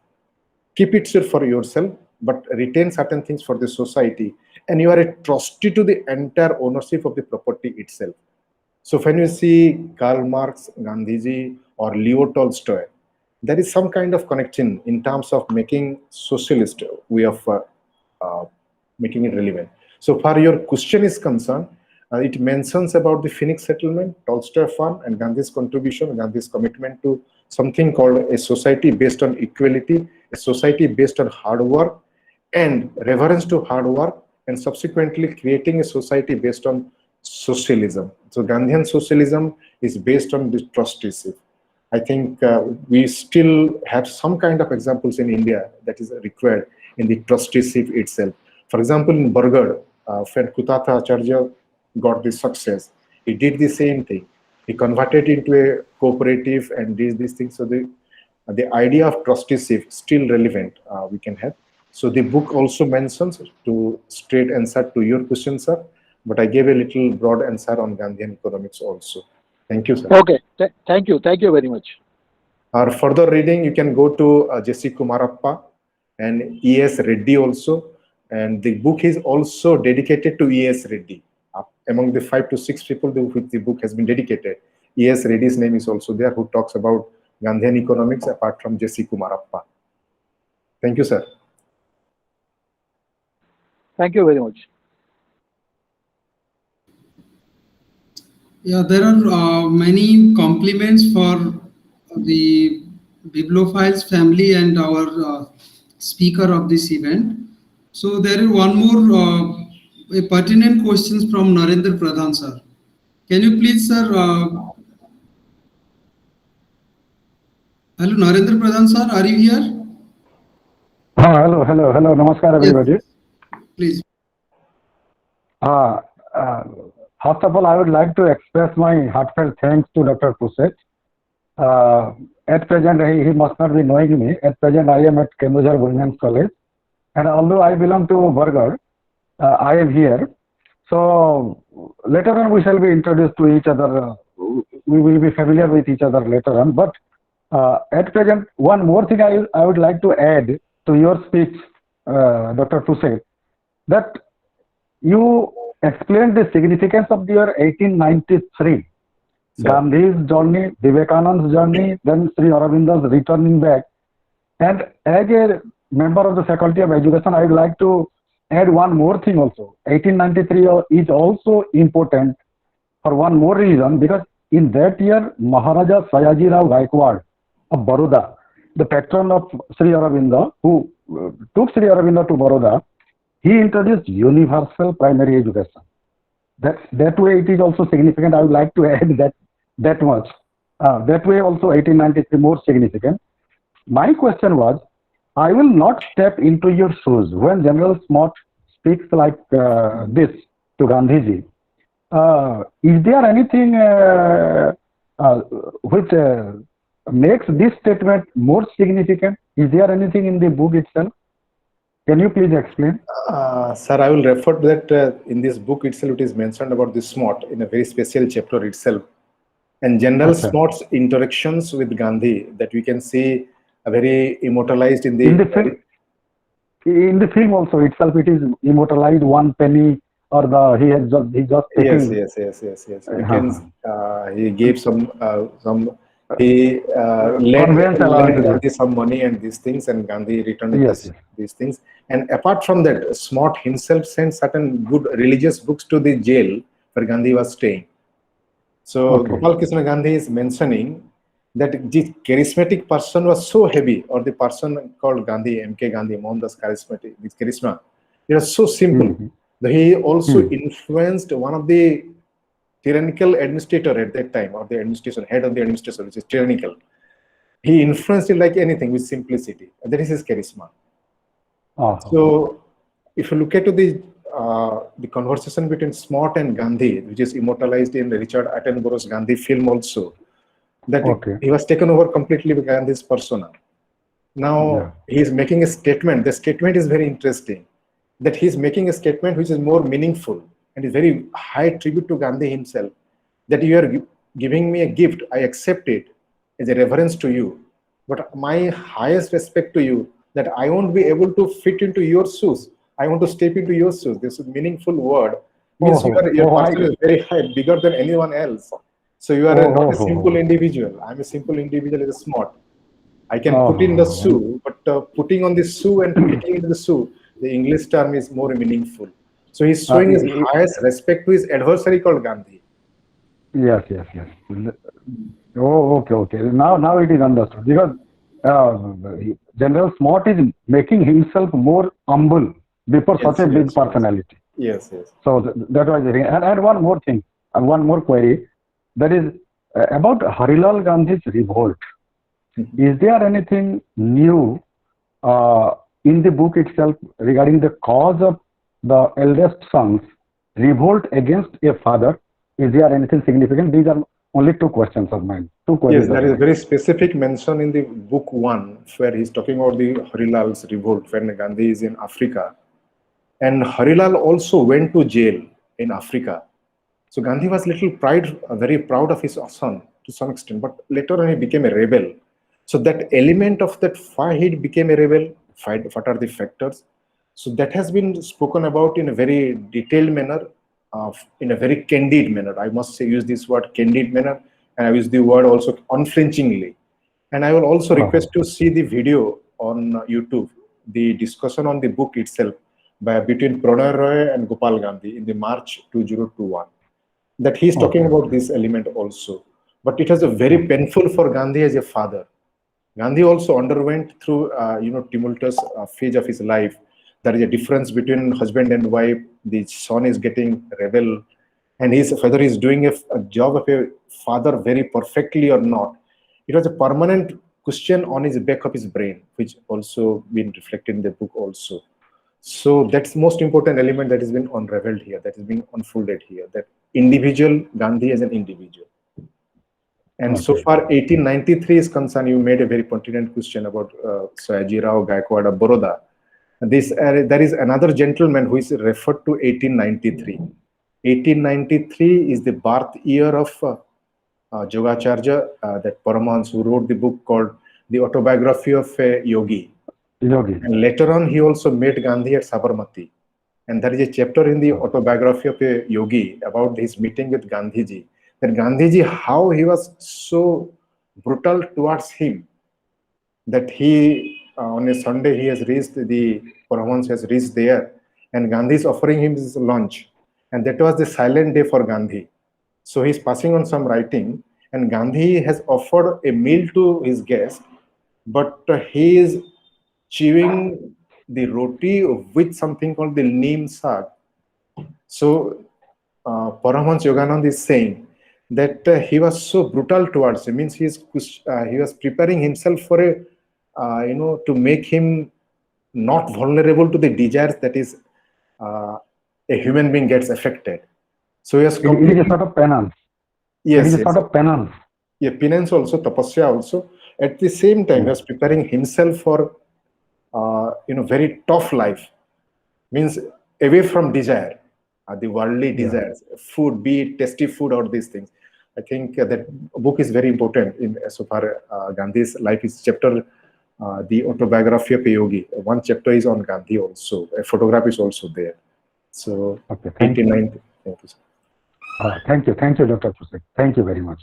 Speaker 3: keep it for yourself, but retain certain things for the society, and you are a trustee to the entire ownership of the property itself. So when you see Karl Marx, Gandhiji, or Leo Tolstoy, there is some kind of connection in terms of making socialist way of making it relevant. So far your question is concerned, it mentions about the Phoenix settlement, Tolstoy farm, and Gandhi's contribution, Gandhi's commitment to something called a society based on equality, a society based on hard work and reverence to hard work, and subsequently creating a society based on socialism. So Gandhian socialism is based on this trusteeship. I think we still have some kind of examples in India that is required in the trusteeship itself. For example, in Bargarh, when Kuthatha Acharya got this success, he did the same thing. He converted into a cooperative and did these things. So the idea of trusteeship still relevant we can have. So the book also mentions, to straight answer to your question, sir, but I gave a little broad answer on Gandhian economics also. Thank you, sir.
Speaker 4: Okay, thank you very much.
Speaker 3: For further reading, you can go to J.C. Kumarappa and E.S. Reddy also. And the book is also dedicated to E.S. Reddy. Among the 5 to 6 people to which the book has been dedicated, E.S. Reddy's name is also there, who talks about Gandhian economics apart from J.C. Kumarappa. Thank you, sir.
Speaker 4: Thank you very much.
Speaker 1: Yeah, there are many compliments for the Bibliophiles family and our speaker of this event. So there is one more a pertinent questions from Narendra Pradhan, sir. Can you please, sir? Hello, Narendra Pradhan, sir. Are you here?
Speaker 5: Hello. Namaskar, everybody.
Speaker 1: Yes, please.
Speaker 5: First of all, I would like to express my heartfelt thanks to Dr. Pusset. At present, he must not be knowing me. At present, I am at Cambridge Women's College. And although I belong to Burger, I am here. So later on, we shall be introduced to each other. We will be familiar with each other later on. But at present, one more thing I would like to add to your speech, Dr. Pusset, that you explained the significance of the year 1893,
Speaker 3: Sir.
Speaker 5: Gandhi's journey, Vivekananda's journey, then Sri Aurobindo's returning back. And as a member of the Faculty of Education, I would like to add one more thing also. 1893 is also important for one more reason, because in that year, Maharaja Sayaji Rao Gaikwad of Baroda, the patron of Sri Aurobindo, who took Sri Aurobindo to Baroda, he introduced universal primary education. That way it is also significant. I would like to add that much. That way also 1893 more significant. My question was, I will not step into your shoes when General Smoot speaks like this to Gandhiji. Is there anything which makes this statement more significant? Is there anything in the book itself? Can you please explain?
Speaker 3: Sir, I will refer to that in this book itself. It is mentioned about the Smoot in a very special chapter itself. And General Smoot's interactions with Gandhi, that we can see very immortalized in the
Speaker 5: film. In the film also itself, it is immortalized. One penny, or he just taking.
Speaker 3: Yes. We can. He gave some. He lent Gandhi some money and these things, and Gandhi returned these things. And apart from that, Smoot himself sent certain good religious books to the jail where Gandhi was staying. So Gopal Krishna Gandhi is mentioning that the charismatic person was so heavy, or the person called Gandhi, MK Gandhi, Mohandas charismatic, this charisma, it was so simple. He also influenced one of the tyrannical administrator at that time, or the administration, head of the administration, which is tyrannical. He influenced it like anything with simplicity. That is his charisma. So if you look at the conversation between Smoot and Gandhi, which is immortalized in Richard Attenborough's Gandhi film also, that he was taken over completely by Gandhi's persona. Now he is making a statement. The statement is very interesting, that he is making a statement which is more meaningful and is very high tribute to Gandhi himself, that you are giving me a gift, I accept it as a reverence to you, but my highest respect to you, that I won't be able to fit into your shoes. I want to step into your shoes. This is a meaningful word. Means your person is very high, bigger than anyone else. So you are not a simple individual. I'm a simple individual, is smart. I can put in the shoe, but putting on the shoe and fitting into the shoe, the English term is more meaningful. So he's showing his highest respect to his adversary called Gandhi.
Speaker 5: Yes. Okay. Now it is understood, because General Smoot is making himself more humble before such a big personality.
Speaker 3: Yes.
Speaker 5: So that was the thing. And one more thing, one more query, that is about Harilal Gandhi's revolt. Is there anything new in the book itself regarding the cause of the eldest son's revolt against a father? Is there anything significant? These are only two questions of mine.
Speaker 3: Yes, there is a very specific mention in the book 1 where he's talking about the Harilal's revolt when Gandhi is in Africa. And Harilal also went to jail in Africa. So Gandhi was very proud of his son to some extent, but later on he became a rebel. So that element of that why he became a rebel, what are the factors? So that has been spoken about in a very detailed manner, in a very candid manner. I must say, use this word candid manner, and I use the word also unflinchingly. And I will also
Speaker 5: Wow.
Speaker 3: request to see the video on YouTube, the discussion on the book itself between Pranay Roy and Gopal Gandhi in the March 2021. That he is talking
Speaker 5: Okay.
Speaker 3: about this element also. But it was a very painful for Gandhi as a father. Gandhi also underwent through, tumultuous phase of his life. There is a difference between husband and wife. The son is getting rebel, and his father is doing a job of a father very perfectly or not. It was a permanent question on his back of his brain, which also been reflected in the book also. So that's the most important element that has been unraveled here, that is being unfolded here, that individual Gandhi as an individual. And so
Speaker 5: Okay.
Speaker 3: far, 1893 is concerned, you made a very pertinent question about Sayaji Rao Gaikwad of Baroda. There is another gentleman who is referred to 1893. 1893 is the birth year of Yogacharya, that Paramahans who wrote the book called The Autobiography of a Yogi.
Speaker 5: Yogi.
Speaker 3: And later on, he also met Gandhi at Sabarmati. And there is a chapter in the autobiography of a yogi about his meeting with Gandhiji. That Gandhiji, how he was so brutal towards him, that he, on a Sunday, he has reached the Paramahansa has reached there, and Gandhi is offering him his lunch. And that was the silent day for Gandhi. So he's passing on some writing, and Gandhi has offered a meal to his guest, but he is chewing the roti with something called the neem sag. So Paramahansa Yogananda is saying that he was so brutal towards him, means he was preparing himself for a, to make him not vulnerable to the desires that is a human being gets affected. So he was
Speaker 5: It is a
Speaker 3: completely,
Speaker 5: sort of penance. It
Speaker 3: yes,
Speaker 5: is a
Speaker 3: yes.
Speaker 5: sort of penance.
Speaker 3: Yeah, penance also, tapasya also. At the same time, he was preparing himself for, very tough life. Means away from desire, the worldly desires, food, be it tasty food or these things. I think that book is very important in so far Gandhi's life is chapter, the autobiography of a yogi. One chapter is on Gandhi also. A photograph is also there. So,
Speaker 5: Okay, thank you.
Speaker 3: 89. Thank you, sir.
Speaker 5: Thank you, Dr. Pusek. Thank you very much.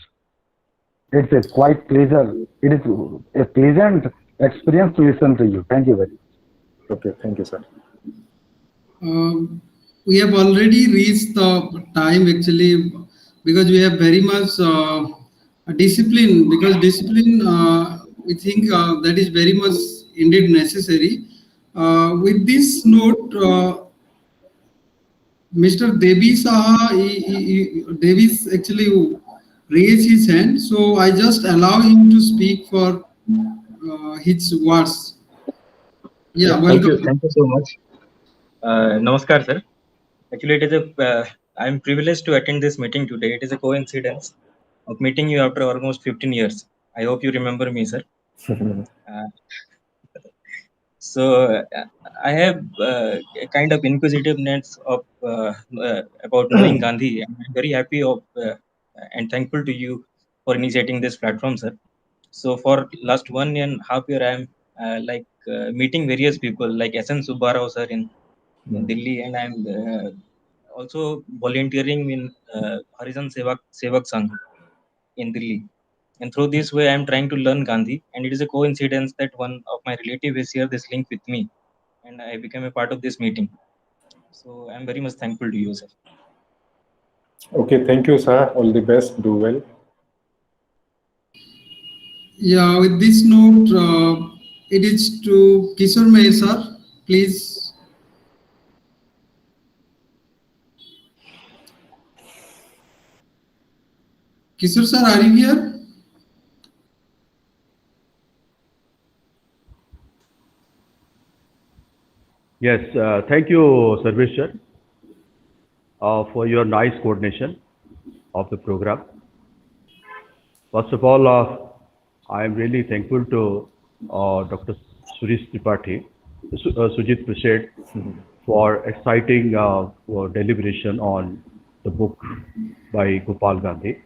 Speaker 5: It's a quite pleasure. It is a pleasant experience to listen to you. Thank you very much.
Speaker 3: Okay, thank you, sir.
Speaker 1: We have already reached the time actually, because we have very much discipline, because discipline we think that is very much indeed necessary. With this note, Mr. Devi Saha, Davis actually raised his hand, so I just allow him to speak for his words. Yeah, welcome.
Speaker 6: Thank you so much. Namaskar, sir. Actually, it is I'm privileged to attend this meeting today. It is a coincidence of meeting you after almost 15 years. I hope you remember me, sir. So I have a kind of inquisitiveness of about knowing Gandhi. I'm very happy of and thankful to you for initiating this platform, sir. So for last 1.5 years, I'm meeting various people like S.N. Subbarao, sir, in Delhi, and I'm also volunteering in Horizon Sevak Sangh in Delhi. And through this way, I'm trying to learn Gandhi. And it is a coincidence that one of my relatives is here, this link with me, and I became a part of this meeting. So I'm very much thankful to you, sir.
Speaker 3: Okay, thank you, sir. All the best. Do well.
Speaker 1: Yeah, with this note, it is to Kishore Meher, sir. Please. Kishore, sir, are you here?
Speaker 2: Yes, thank you, Sarveshwar, for your nice coordination of the program. First of all, I am really thankful to Dr. Sujit Prasad for exciting deliberation on the book by Gopal Gandhi.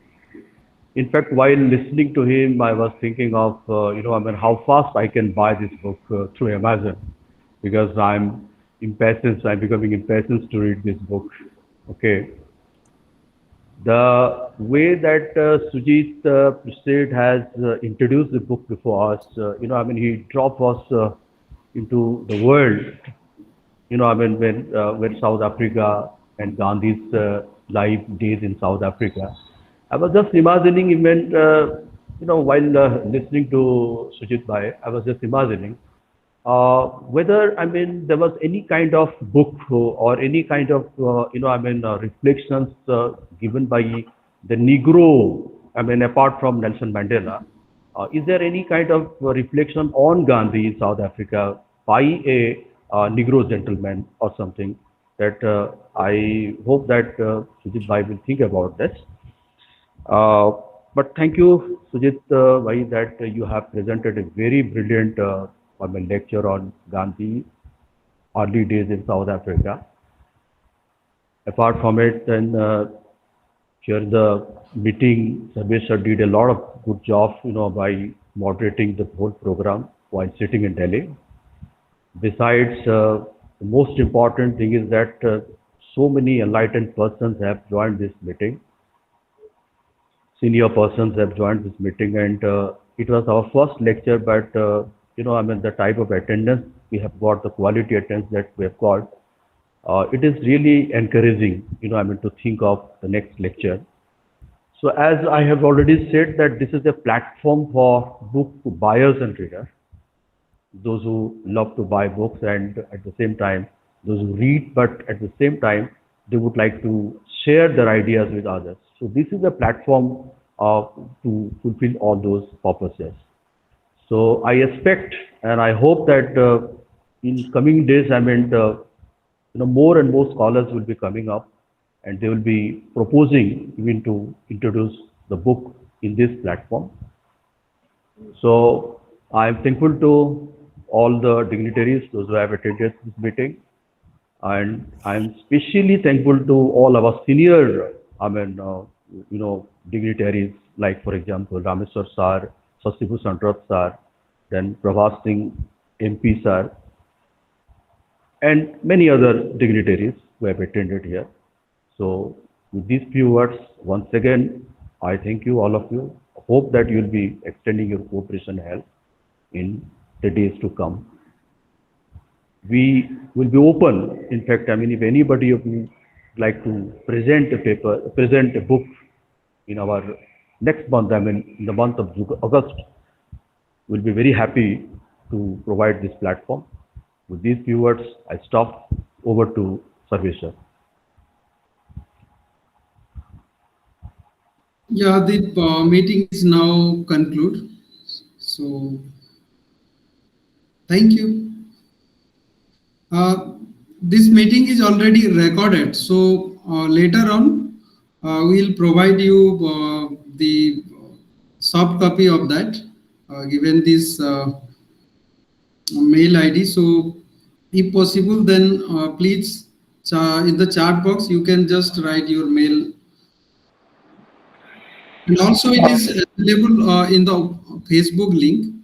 Speaker 2: In fact, while listening to him, I was thinking of, how fast I can buy this book through Amazon, because I'm becoming impatient to read this book. Okay. The way that Sujit Prasad has introduced the book before us, he dropped us into the world, when South Africa and Gandhi's life days in South Africa. I was just imagining even, while listening to Sujit Bhai, I was just imagining whether, there was any kind of book or any kind of, reflections given by the Negro, apart from Nelson Mandela. Is there any kind of reflection on Gandhi in South Africa by a Negro gentleman or something that I hope that Sujit Bhai will think about this. But thank you, Sujit Bhai, that you have presented a very brilliant lecture on Gandhi early days in South Africa. Apart from it, then here the meeting, Sarvesh sir did a lot of good job, by moderating the whole program while sitting in Delhi. Besides, the most important thing is that so many enlightened persons have joined this meeting. Senior persons have joined this meeting, and it was our first lecture, but the type of attendance we have got, the quality attendance that we have got, it is really encouraging, to think of the next lecture. So as I have already said that this is a platform for book buyers and readers, those who love to buy books and at the same time, those who read, but at the same time, they would like to share their ideas with others. So this is a platform to fulfill all those purposes. So I expect and I hope that in coming days, more and more scholars will be coming up and they will be proposing even to introduce the book in this platform. So I am thankful to all the dignitaries, those who have attended this meeting, and I am especially thankful to all our senior, dignitaries, like for example, Rameswar sir, Sasibu Santrat sir, then Prabhas Singh MP sir, and many other dignitaries who have attended here. So with these few words, once again, I thank you, all of you. Hope that you will be extending your cooperation and help in the days to come. We will be open. In fact, if anybody of you like to present a book in our next month, in the month of August, we'll be very happy to provide this platform. With these few words, I stop. Over to Sarvesh sir.
Speaker 1: Yeah, the meeting is now concluded. So, thank you. This meeting is already recorded. So later on, we'll provide you the soft copy of that, given this mail ID. So if possible, then please in the chat box, you can just write your mail. And also it is available in the Facebook link.